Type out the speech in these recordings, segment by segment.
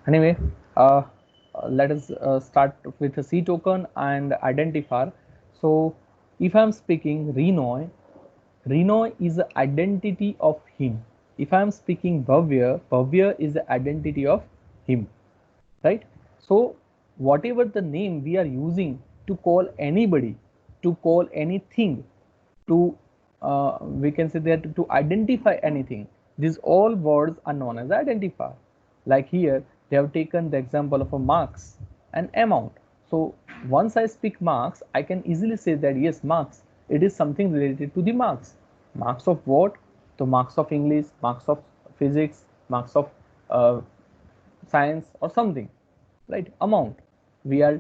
Anyway, uh, let us start with a C token and identifier. So if I'm speaking Renoy, Renoy is the identity of him. If I'm speaking Bhavya, Bhavya is the identity of him, right? So whatever the name we are using to call anybody, to call anything, to we can say that to identify anything, these all words are known as identifier. Like here they have taken the example of a marks and amount. So once I speak marks, I can easily say that yes, marks, it is something related to the marks. Marks of what? The marks of English, marks of physics, marks of uh, science or something, right? Amount, we are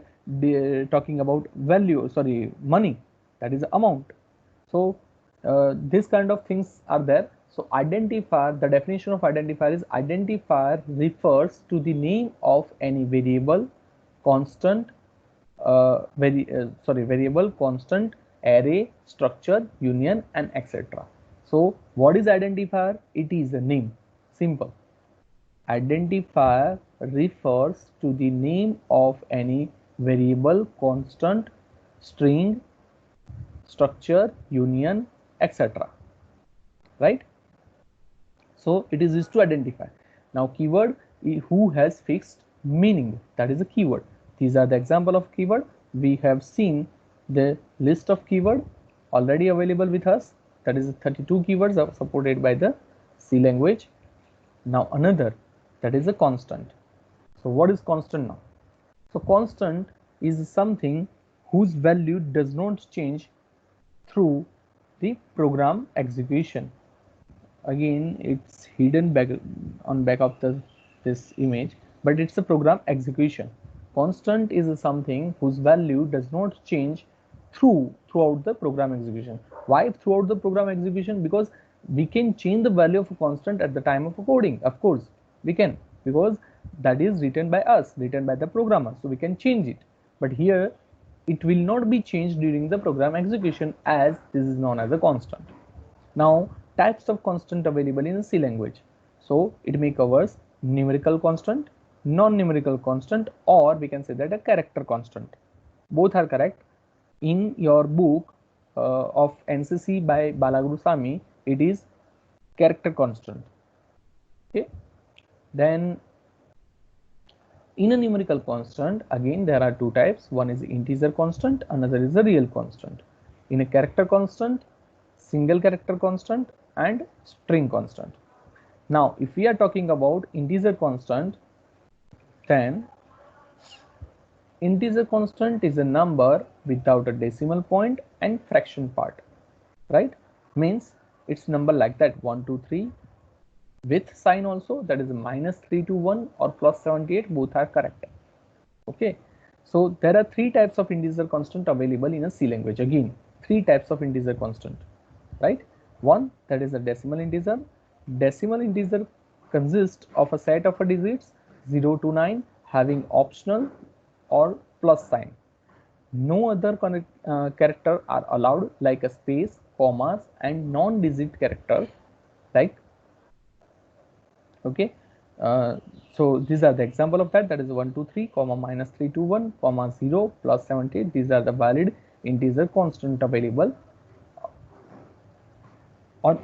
talking about value, sorry, money, that is amount. So this kind of things are there. So identifier, the definition of identifier is identifier refers to the name of any variable, constant, variable, constant, array, structure, union, and etc. So what is identifier? It is a name, simple. Identifier refers to the name of any variable, constant, string, structure, union, etc. Right? So it is used to identify. Now keyword, who has fixed meaning, that is a keyword. These are the example of keyword. We have seen the list of keyword already available with us. That is 32 keywords are supported by the C language. Now another, that is a constant. So what is constant now? So constant is something whose value does not change through the program execution. Again, it's hidden back on back of this image, but it's a program execution. Constant is something whose value does not change throughout the program execution. Why throughout the program execution? Because we can change the value of a constant at the time of coding. Of course we can, because that is written by us, written by the programmer, so we can change it. But here it will not be changed during the program execution, as this is known as a constant. Now types of constant available in C language. So it may covers numerical constant, non-numerical constant, or we can say that a character constant. Both are correct. In your book of NCC by Balaguru Sami, it is character constant. Okay. Then in a numerical constant, again there are two types. One is integer constant, another is a real constant. In a character constant, single character constant and string constant. Now if we are talking about integer constant, then integer constant is a number without a decimal point and fraction part, right? Means it's number like that, 1 2 3 with sign also, that is minus 3 to 1 or plus 78, both are correct. Okay, so there are three types of integer constant available in a C language. Again, three types of integer constant, right? One, that is a decimal integer. Decimal integer consists of a set of digits 0 to 9 having optional or plus sign. No other character are allowed, like a space, commas, and non-digit character, like, okay. uh, so these are the example of that, that is 1 2 3 comma minus 3 to 1 comma 0 plus 78. These are the valid integer constant available, or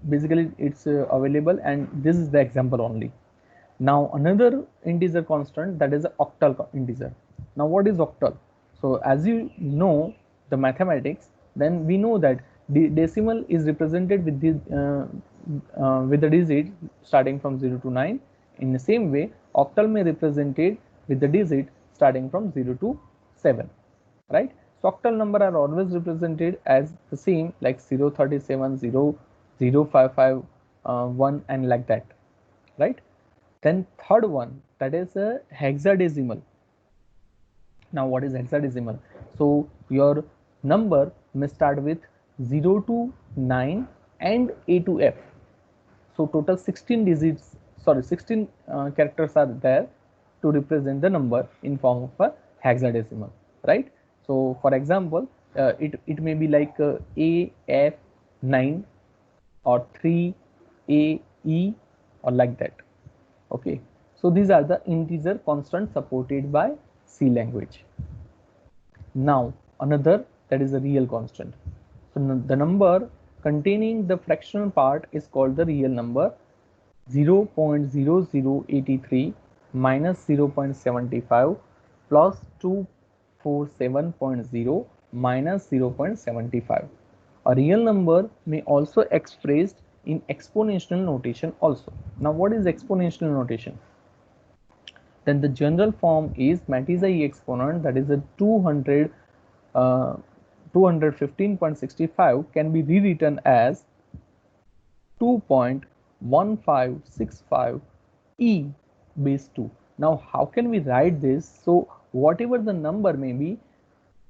basically it's available, and this is the example only. Now another integer constant, that is octal integer. Now what is octal? So as you know the mathematics, then we know that the decimal is represented with the digit starting from 0 to 9. In the same way, octal may represented with the digit starting from 0 to 7, right? So octal number are always represented as the same, like 0 37 0 0 5 5 1 and like that, right? Then third one, that is a hexadecimal. Now what is hexadecimal? So your number may start with 0 to 9 and A to F. So total 16 digits, sorry, 16 characters are there to represent the number in form of a hexadecimal, right? So for example, it may be like AF9 or 3AE or like that. Okay, So these are the integer constants supported by C language. Now another, that is a real constant. So the number containing the fractional part is called the real number. 0.0083 minus 0.75 plus 247.0 minus 0.75. A real number may also expressed in exponential notation also. Now what is exponential notation? Then the general form is Matthysse exponent, that is a 215.65 can be rewritten as 2.1565 e base 2. Now how can we write this? So whatever the number may be,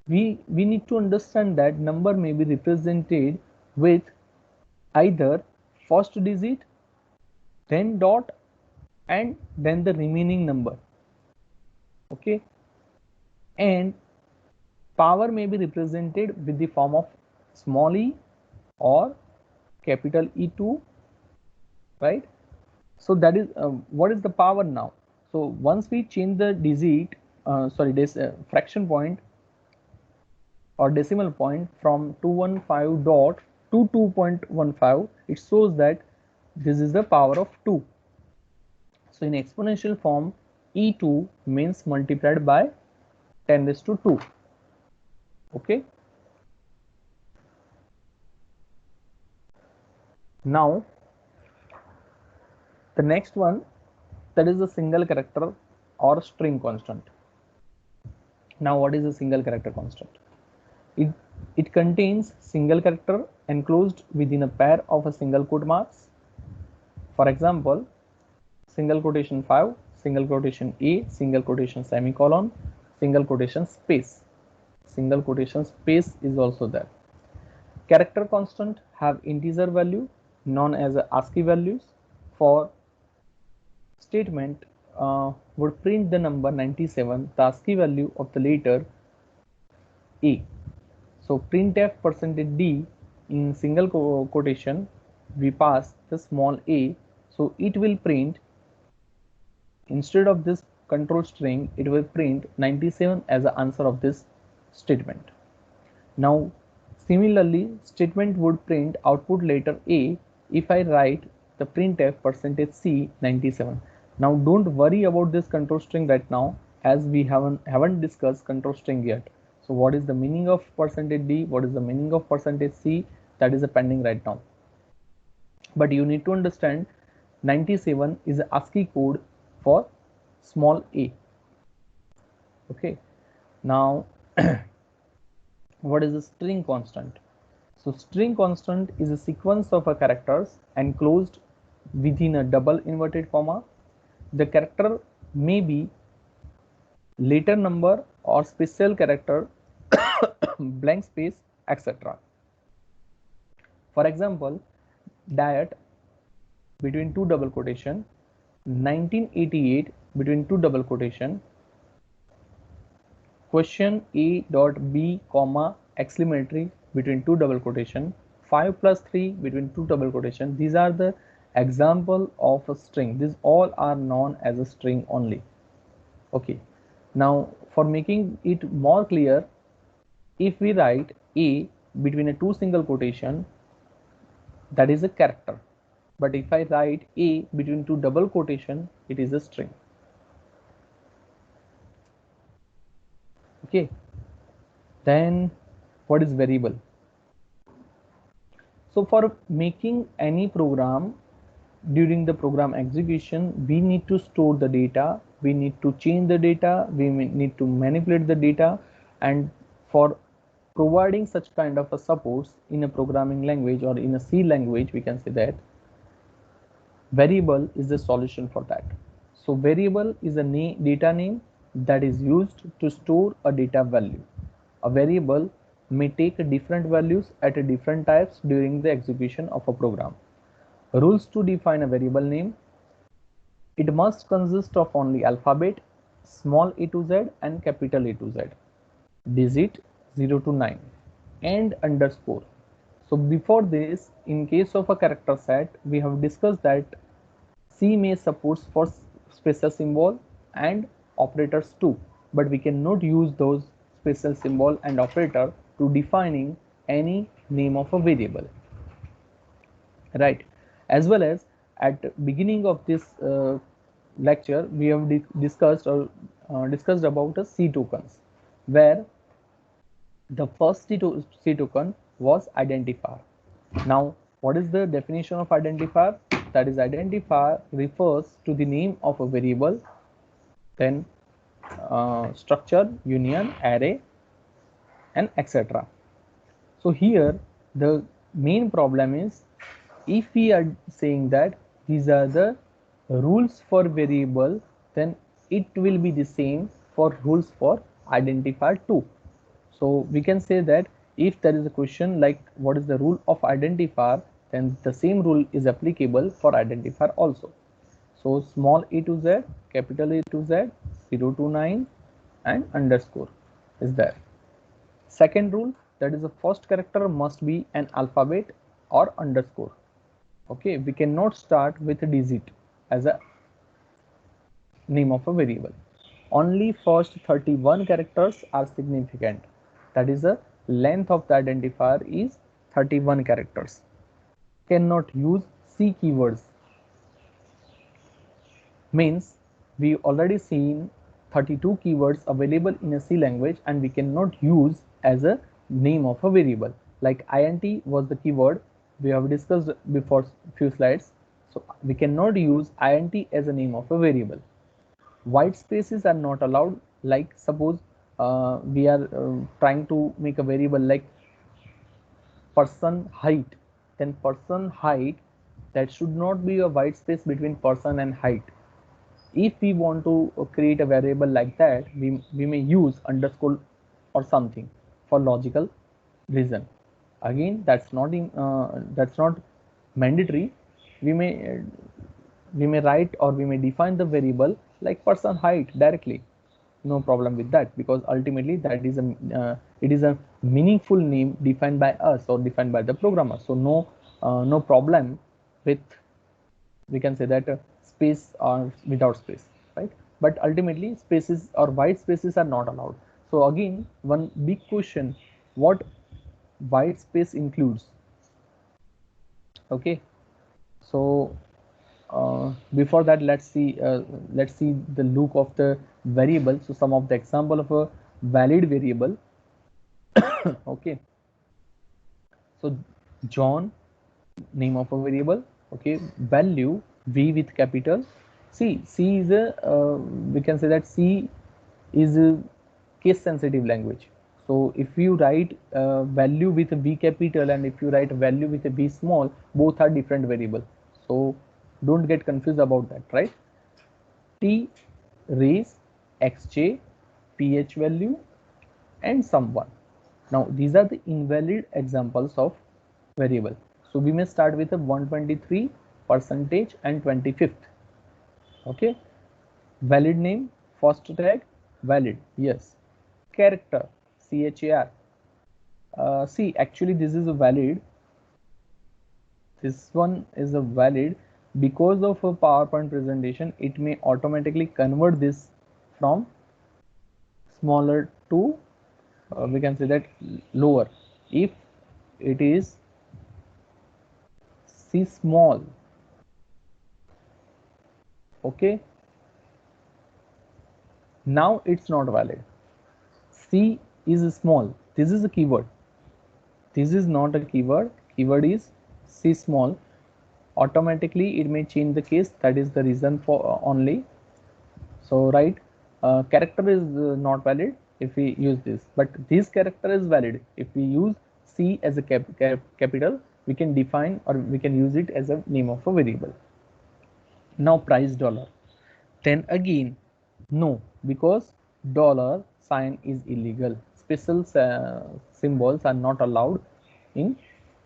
we need to understand that number may be represented with either first digit, then dot, and then the remaining number. Okay, and power may be represented with the form of small e or capital E2, right? So that is what is the power now. So once we change the digit, this fraction point or decimal point from 215 dot to 2.15, it shows that this is the power of 2. So in exponential form, E2 means multiplied by 10 raised to 2. Okay. Now the next one, that is a single character or string constant. Now what is a single character constant? It contains single character enclosed within a pair of a single quote marks. For example, single quotation 5, single quotation A, single quotation semicolon, single quotation space. Single quotation space is also there. Character constant have integer value known as ASCII values. For statement would print the number 97, the ASCII value of the letter A. So printf %d in single quotation, we pass the small a, so it will print, instead of this control string, it will print 97 as the answer of this statement. Now similarly, statement would print output letter a if I write the printf %c 97. Now don't worry about this control string right now, as we haven't discussed control string yet. So what is the meaning of %d, what is the meaning of %c, that is a pending right now. But you need to understand 97 is a ASCII code for small a. Okay, now what is a string constant? So string constant is a sequence of characters enclosed within a double inverted comma. The character may be letter number or special character, blank space, etc. For example, diet between two double quotation, 1988 between two double quotation, question A dot B comma exclamatory between two double quotation, 5 plus 3 between two double quotation. These are the example of a string. These all are known as a string only. Okay, now for making it more clear, if we write A between a two single quotation, that is a character, but if I write A between two double quotation, it is a string. Okay, then what is variable? So for making any program, during the program execution, we need to store the data, we need to change the data, we need to manipulate the data, and for providing such kind of a supports in a programming language or in a C language, we can say that variable is the solution for that. So variable is a data name that is used to store a data value. A variable may take different values at a different types during the execution of a program. Rules to define a variable name: it must consist of only alphabet, small a to z and capital A to z, digit 0 to 9, and underscore. So before this, in case of a character set, we have discussed that C may support for special symbol and operators too, but we cannot use those special symbol and operator to defining any name of a variable, right? As well as at beginning of this lecture we have discussed about a C tokens, where the first C token was identifier. Now, what is the definition of identifier? That is, identifier refers to the name of a variable, then structure, union, array, and etc. So here the main problem is, if we are saying that these are the rules for variable, then it will be the same for rules for identifier too. So we can say that if there is a question like what is the rule of identifier, then the same rule is applicable for identifier also. So small a to z, capital A to z, 0 to 9 and underscore is there. Second rule, that is the first character must be an alphabet or underscore. Okay, we cannot start with a digit as a name of a variable. Only first 31 characters are significant. That is, the length of the identifier is 31 characters. Cannot use C keywords. Means we already seen 32 keywords available in a C language and we cannot use as a name of a variable. Like int was the keyword we have discussed before few slides. So we cannot use int as a name of a variable. White spaces are not allowed. Like suppose we are trying to make a variable like person height, then person height, that should not be a white space between person and height. If we want to create a variable like that, we may use underscore or something for logical reason. Again, that's not mandatory. We may write or we may define the variable like person height directly. No problem with that, because ultimately that is it is a meaningful name defined by us or defined by the programmer. So no problem with, we can say that space or without space, right? But ultimately spaces or white spaces are not allowed. So again, one big question, what white space includes? Okay, so before that, let's see the look of the variable. So some of the example of a valid variable. Okay, so John, name of a variable. Okay, value v with capital C is a we can say that C is a case sensitive language. So if you write value with a V capital and if you write value with a V small, both are different variable. So don't get confused about that, right? T raise xj ph value and someone. Now these are the invalid examples of variable. So we may start with a 123 percentage and 25th. Okay, valid name, first tag valid, yes. Character, char, see actually this is a valid, this one is a valid. Because of a PowerPoint presentation, it may automatically convert this from smaller to we can say that lower. If it is C small, okay, now it's not valid. C is small, this is a keyword, this is not a keyword, keyword is C small. Automatically it may change the case, that is the reason for only. So right, character is not valid if we use this, but this character is valid if we use C as a capital. We can define or we can use it as a name of a variable. Now price dollar, then again no, because dollar sign is illegal. Special symbols are not allowed in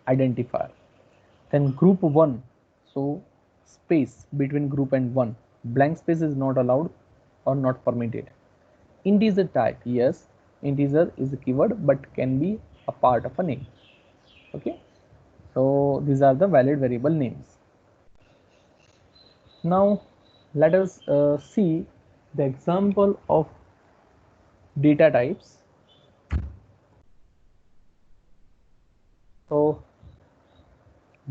identifier. Then group 1, so space between group and 1, blank space is not allowed or not permitted. Integer type, yes, integer is a keyword but can be a part of a name. Okay, so these are the valid variable names. Now let us see the example of data types. So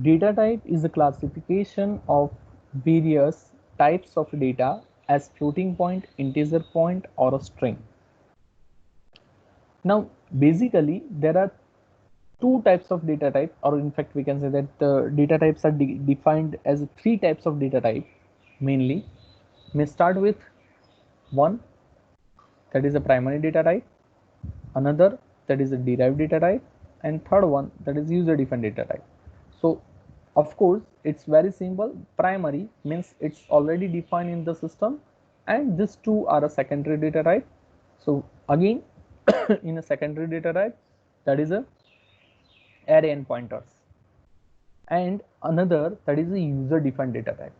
data type is a classification of various types of data as floating point, integer point, or a string. Now basically there are two types of data type, or in fact we can say that the data types are defined as three types of data type mainly. May start with one, that is a primary data type, another that is a derived data type, and third one that is user defined data type. So of course it's very simple. Primary means it's already defined in the system, and these two are a secondary data type. So again in a secondary data type, that is a array and pointers, and another that is a user defined data type,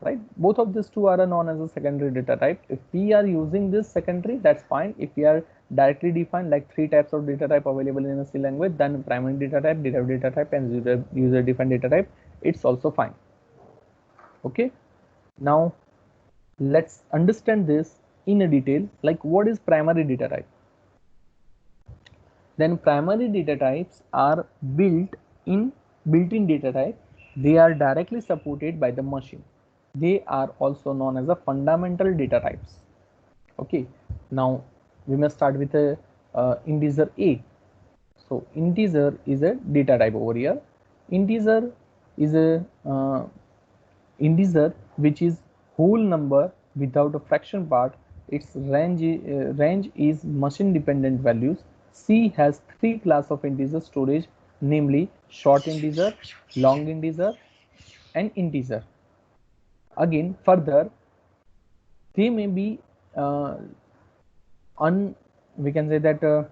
right? Both of these two are known as a secondary data type. If we are using this secondary, that's fine. If we are directly defined like three types of data type available in a C language, then primary data type, derived data type, and user defined data type, it's also fine. Okay, now let's understand this in a detail, like what is primary data type. Then primary data types are built-in data type. They are directly supported by the machine. They are also known as the fundamental data types. Okay, now we must start with a integer a. So integer is a data type over here. Integer is a integer which is whole number without a fraction part. Its range is machine dependent values. C has three class of integer storage, namely short integer, long integer, and integer. Again further, they may be we can say that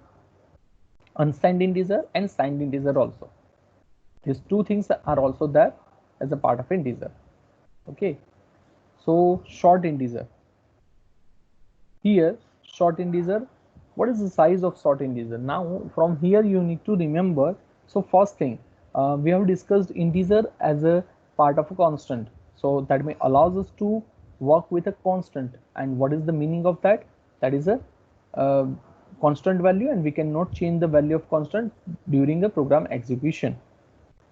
unsigned integer and signed integer also. These two things are also there as a part of integer. Okay, so short integer. Here short integer, what is the size of short integer? Now from here you need to remember. So first thing, we have discussed integer as a part of a constant, so that may allows us to work with a constant. And what is the meaning of that? That is a constant value, and we cannot change the value of constant during the program execution.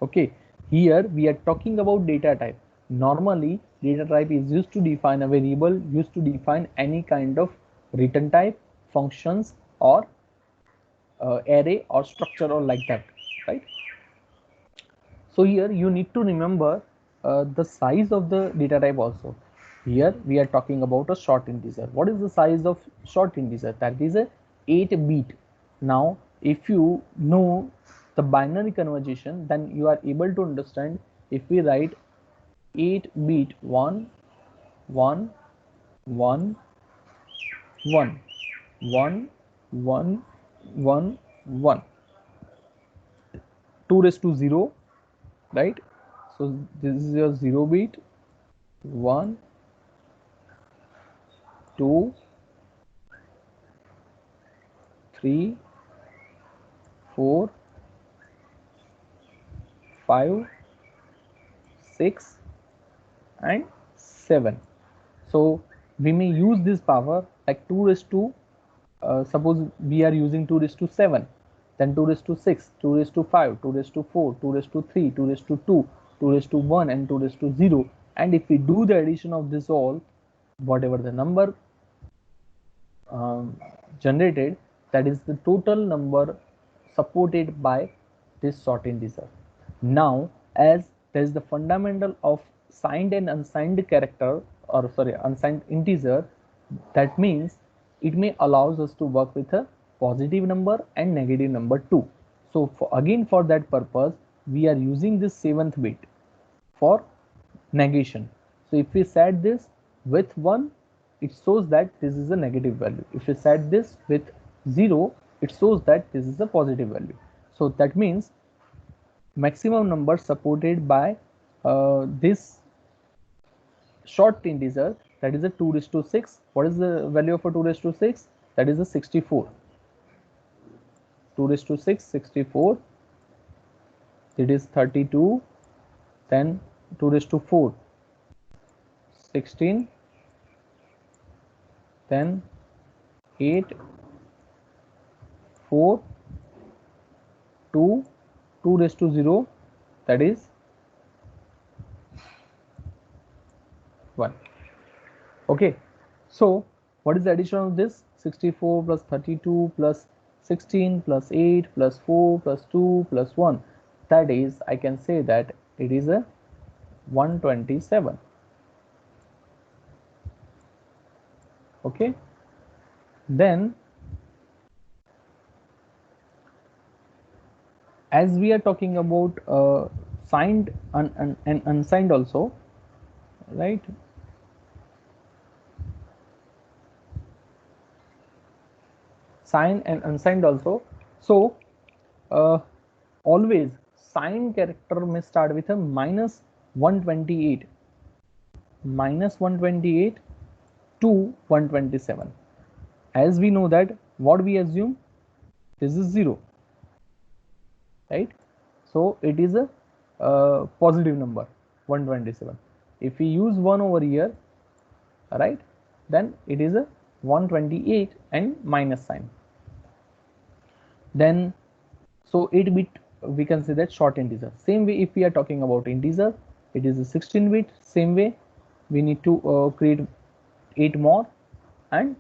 Okay, here we are talking about data type. Normally data type is used to define a variable, used to define any kind of return type, functions, or array or structure or like that, right? So here you need to remember the size of the data type also. Here we are talking about a short integer. What is the size of short integer? That is a 8-bit. Now if you know the binary conversion, then you are able to understand. If we write 8-bit 1 1 1 1 1 1 1 1 2 raised to 0, right? So this is your 0 bit, 1 2 3 4 5 6 and 7. So we may use this power like 2 raised to suppose we are using 2 raised to 7, then 2 raised to 6, 2 raised to 5, 2 raised to 4, 2 raised to 3, 2 raised to 2, 2 raised to 1, and 2 raised to 0. And if we do the addition of this all, whatever the number generated, that is the total number supported by this short integer. Now as there is the fundamental of signed and unsigned character, or sorry, unsigned integer, that means it may allows us to work with a positive number and negative number too. So again for that purpose we are using this 7th bit for negation. So if we set this with 1, it shows that this is a negative value. If we set this with 0, it shows that this is a positive value. So that means maximum number supported by this short integer, that is a 2 raised to 6. What is the value of a 2 raised to 6? That is a 64. 2 raised to 6, 64. It is 32. Then 2 raised to 4, 16. then 8, 4, 2, 2 raised to 0, that is 1. Okay, so what is the addition of this? 64 plus 32 plus 16 plus 8 plus 4 plus 2 plus 1, that is, I can say that it is a 127. Okay, then as we are talking about signed and unsigned also, right? Signed and unsigned also. So always signed character may start with a minus 128 to 127. As we know that what we assume, this is 0, right? So it is a positive number 127. If we use 1 over here, right, then it is a 128 and minus sign. Then so 8-bit we can say that short integer. Same way if we are talking about integer, it is a 16-bit. Same way we need to create 8 more and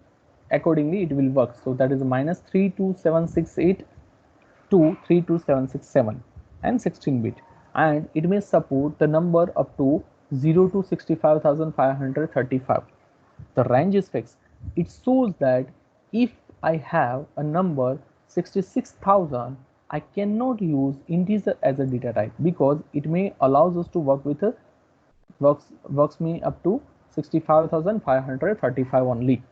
accordingly it will work. So that is a minus 32768 to 32767 and 16-bit, and it may support the number up to 0 to 65,535. The range is fixed. It shows that if I have a number 66,000, I cannot use integer as a data type because it may allows us to work with a works me up to 65,535 only.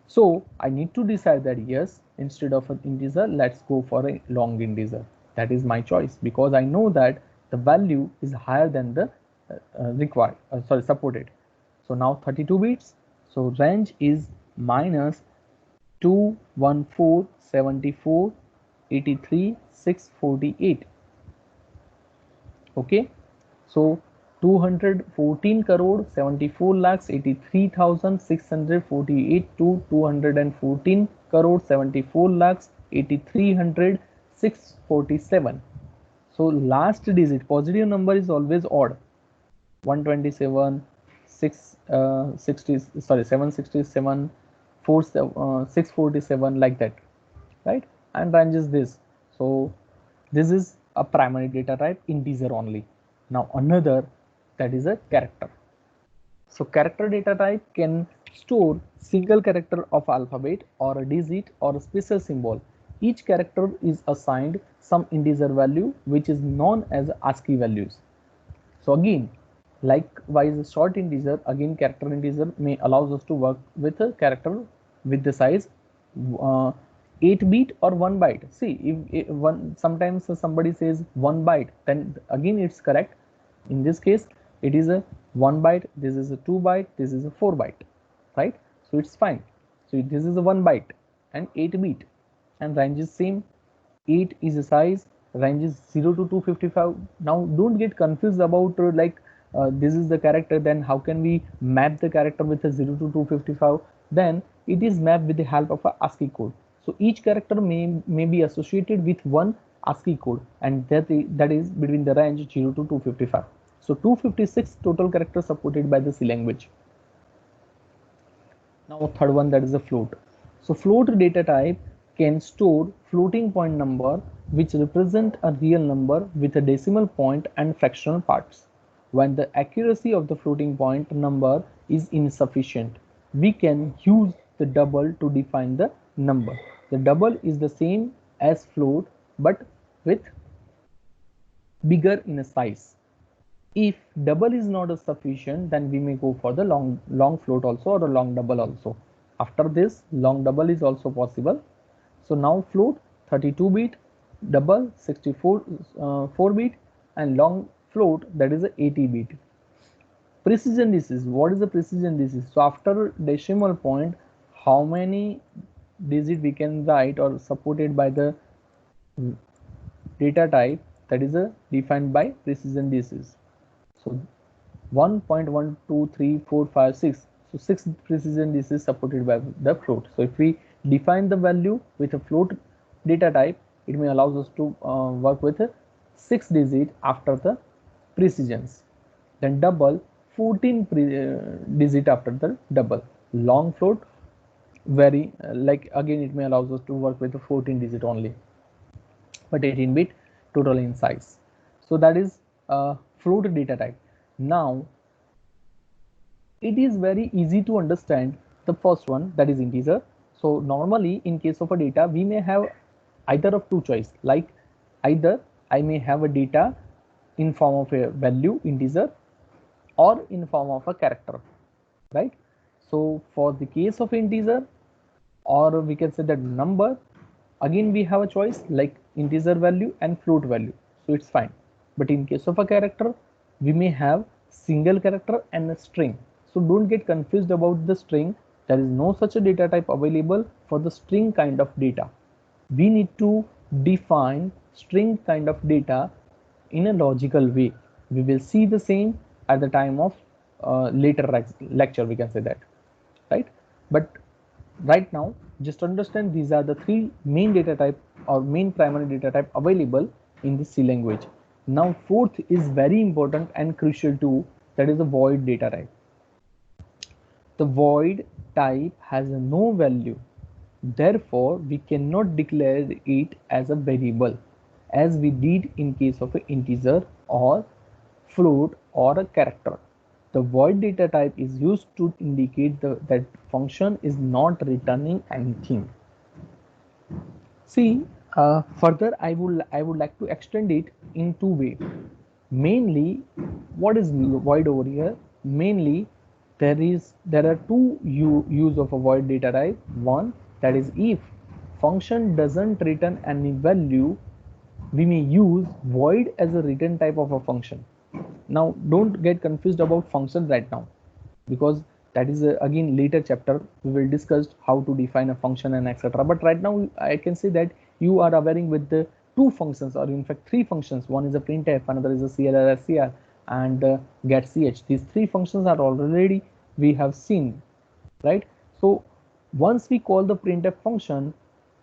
So I need to decide that yes, instead of an integer, let's go for a long integer. That is my choice because I know that the value is higher than the supported. So now 32 bits. So range is minus 2147483 Okay, so 214 crore 74 lakhs 83,648 to 214 crore 74 lakhs 83,647. So last digit positive number is always odd. 127 767 647 like that, right? And range is this. So this is a primary data type, integer only. Now another, that is a character. So character data type can store single character of alphabet or a digit or a special symbol. Each character is assigned some integer value which is known as ASCII values. So again, likewise short integer, again character integer may allows us to work with a character with the size 8-bit or 1 byte. See, if sometimes somebody says 1 byte, then again it's correct. In this case, it is a 1 byte, this is a 2 byte, this is a 4 byte, right? So it's fine. So this is a 1 byte and 8-bit, and range is same. 8 is a size, range is 0 to 255. Now don't get confused about this is the character, then how can we map the character with a 0 to 255? Then it is mapped with the help of a ASCII code. So each character may be associated with one ASCII code, and that is between the range 0 to 255. So 256 total characters supported by the C language. Now third one, that is a float. So float data type can store floating point number which represent a real number with a decimal point and fractional parts. When the accuracy of the floating point number is insufficient, we can use the double to define the number. The double is the same as float but with bigger in a size. If double is not sufficient, then we may go for the long float also or a long double also. After this, long double is also possible. So now float 32-bit, double 4-bit, and long float, that is a 80-bit. Precision disease. What is the precision disease? So after decimal point, how many digit we can write or supported by the data type, that is defined by precision disease. So 1.12345 6. So 6 precision this is supported by the float. So if we define the value with a float data type, it may allows us to work with a 6 digit after the precisions. Then double 14 digit after the double. Long float very like again it may allows us to work with a 14 digit only, but 18 bit total in size. So that is float data type. Now it is very easy to understand the first one, that is integer. So normally in case of a data we may have either of two choice, like either I may have a data in form of a value integer or in form of a character, right? So for the case of integer, or we can say that number, again we have a choice like integer value and float value, so it's fine. But in case of a character we may have single character and a string. So don't get confused about the string. There is no such a data type available for the string kind of data. We need to define string kind of data in a logical way. We will see the same at the time of later lecture, we can say that, right? But right now just understand these are the three main data type or main primary data type available in the C language. Now fourth is very important and crucial too, that is the void data type. The void type has no value, therefore we cannot declare it as a variable as we did in case of an integer or float or a character. The void data type is used to indicate that function is not returning anything. See, further I would like to extend it in two ways. Mainly, what is void over here? Mainly, there are two use of a void data type. One, that is if function doesn't return any value, we may use void as a return type of a function. Now don't get confused about function right now, because that is again later chapter we will discuss how to define a function and etc. But right now I can say that you are aware with the two functions, or in fact three functions. One is a printf, another is a clr and getch. These three functions are already we have seen, right? So once we call the printf function,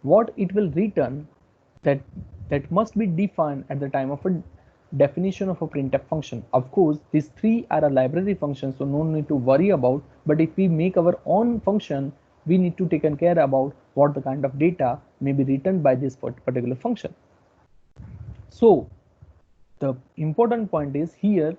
what it will return, that must be defined at the time of a definition of a printf function. Of course these three are a library function, so no need to worry about, but if we make our own function, we need to take care about what the kind of data may be written by this particular function. So the important point is here,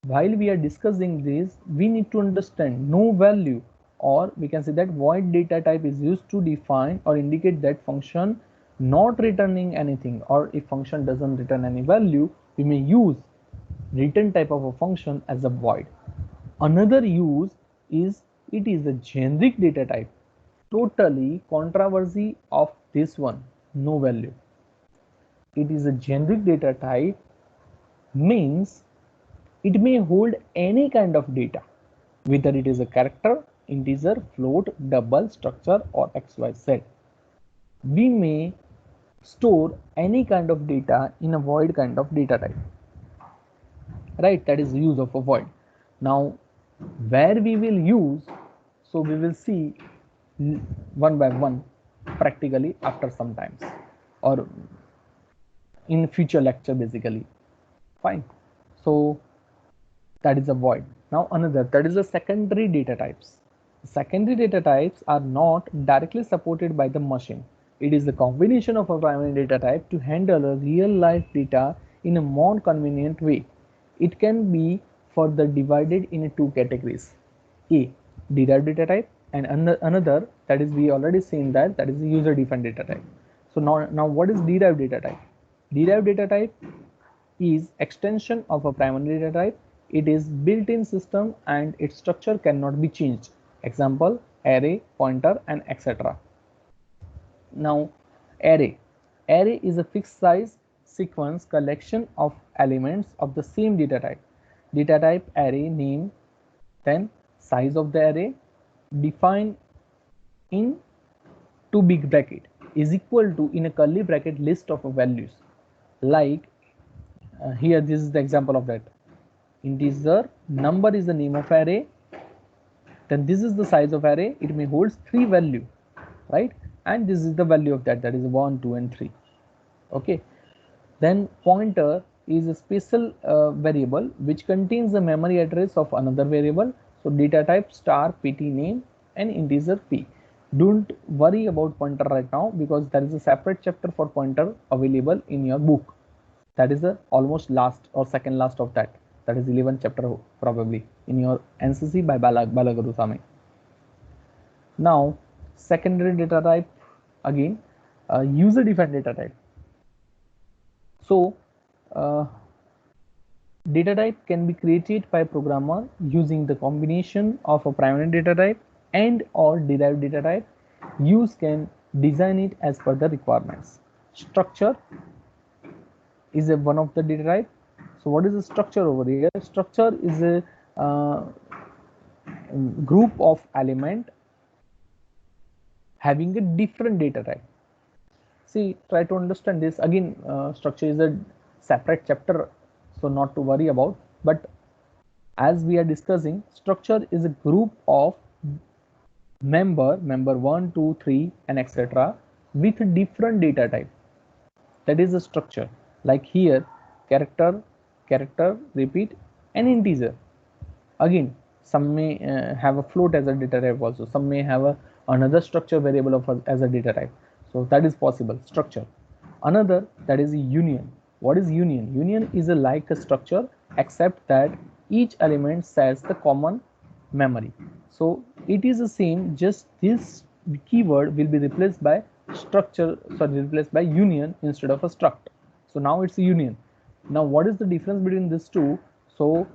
while we are discussing this, we need to understand no value, or we can say that void data type is used to define or indicate that function not returning anything, or if function doesn't return any value, we may use return type of a function as a void. Another use is it is a generic data type. Totally controversy of this one, no value. It is a generic data type means it may hold any kind of data, whether it is a character, integer, float, double, structure or XYZ. We may store any kind of data in a void kind of data type, right? That is the use of a void. Now where we will use, so we will see one by one practically after some times or in future lecture basically. Fine. So that is a void. Now another, that is the secondary data types. Secondary data types are not directly supported by the machine. It is the combination of a primary data type to handle a real life data in a more convenient way. It can be further divided into two categories: A, derived data type, and another, that is we already seen that is the user defined data type. So now what is derived data type? Derived data type is extension of a primary data type. It is built-in system and its structure cannot be changed. Example, array, pointer and etc. Now array is a fixed size sequence collection of elements of the same data type. Data type array name, then size of the array defined in two big bracket is equal to in a curly bracket list of values. Like here this is the example of that. Integer number is the name of array, then this is the size of array. It may hold 3 value, right? And this is the value of that is 1, 2 and 3. Okay, then pointer is a special variable which contains the memory address of another variable. So data type star pt name and integer p. Don't worry about pointer right now because there is a separate chapter for pointer available in your book. That is the almost last or second last of that is 11th chapter probably in your NCC by Balaguru Same. Now secondary data type, again user defined data type. So data type can be created by a programmer using the combination of a primary data type and or derived data type. Use can design it as per the requirements. Structure is one of the data type. So what is the structure over here? Structure is a group of element having a different data type. See, try to understand this. Again, structure is a separate chapter, so not to worry about. But as we are discussing, structure is a group of member 1, 2, 3 and etc. with different data type. That is a structure. Like here, character, repeat and integer. Again, some may have a float as a data type also. Some may have another structure variable of as a data type. So that is possible. Structure. Another, that is a union. What is union? Union is like a structure except that each element shares the common memory. So it is the same, just this keyword will be replaced by structure, replaced by union instead of a struct. So now it's a union. Now what is the difference between these two? So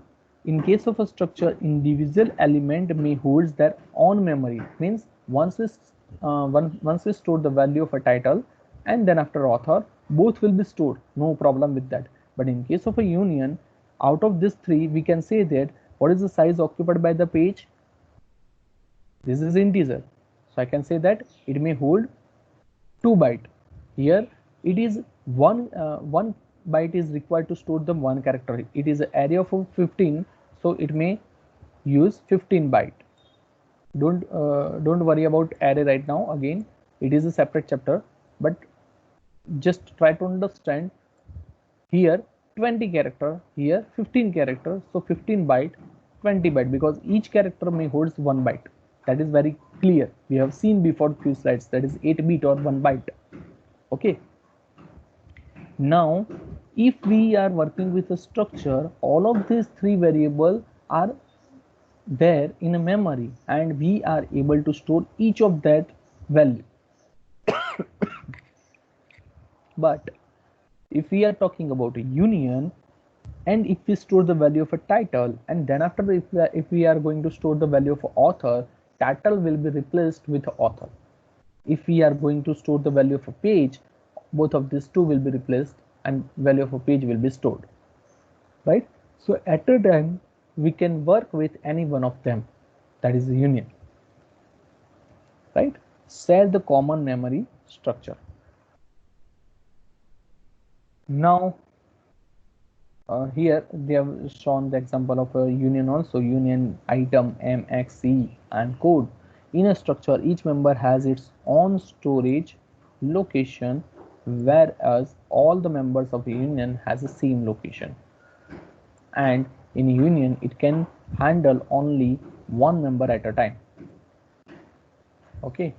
in case of a structure, individual element may hold their own memory. Means once we store the value of a title and then after author, both will be stored, no problem with that. But in case of a union, out of these three, we can say that what is the size occupied by the page? This is integer. So I can say that it may hold 2 byte. Here it is one byte is required to store the one character. It is an array of 15, so it may use 15 byte. Don't worry about array right now. Again, it is a separate chapter, but just try to understand. Here 20 character, here 15 character, so 15 byte, 20 byte, because each character may holds 1 byte. That is very clear. We have seen before few slides, that is 8 bit or 1 byte. Okay. Now if we are working with a structure, all of these three variables are there in a memory and we are able to store each of that value. But if we are talking about a union, and if we store the value of a title, and then after if we are going to store the value of author, title will be replaced with author. If we are going to store the value of a page, both of these two will be replaced and value of a page will be stored, right? So at a time we can work with any one of them. That is the union, right? Share the common memory structure. Now here they have shown the example of a union also. Union item MXC and code. In a structure, each member has its own storage location, whereas all the members of the union has the same location. And in a union, it can handle only one member at a time. Okay.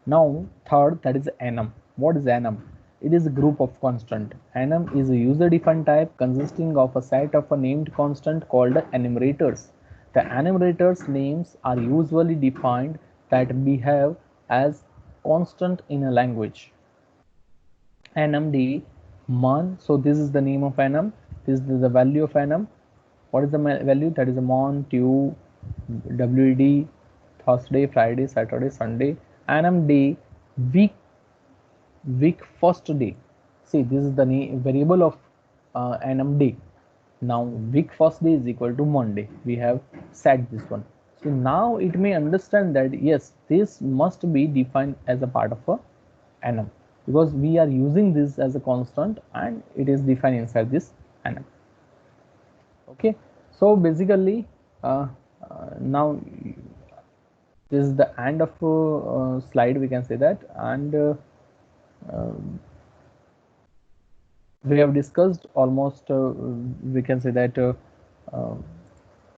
Now third, that is enum. What is enum? It is a group of constant. Enum is a user-defined type consisting of a set of a named constant called enumerators. The enumerators names are usually defined that behave as constant in a language. Enum day, month. So this is the name of enum. This is the value of enum. What is the value? That is a month, due, WD, Thursday, Friday, Saturday, Sunday. Enum day, week first day. See, this is the variable of enum day. Now week first day is equal to Monday. We have set this one. So now it may understand that yes, this must be defined as a part of a enum, because we are using this as a constant and it is defined inside this enum. Okay, so basically now this is the end of slide, we can say that. And we have discussed almost we can say that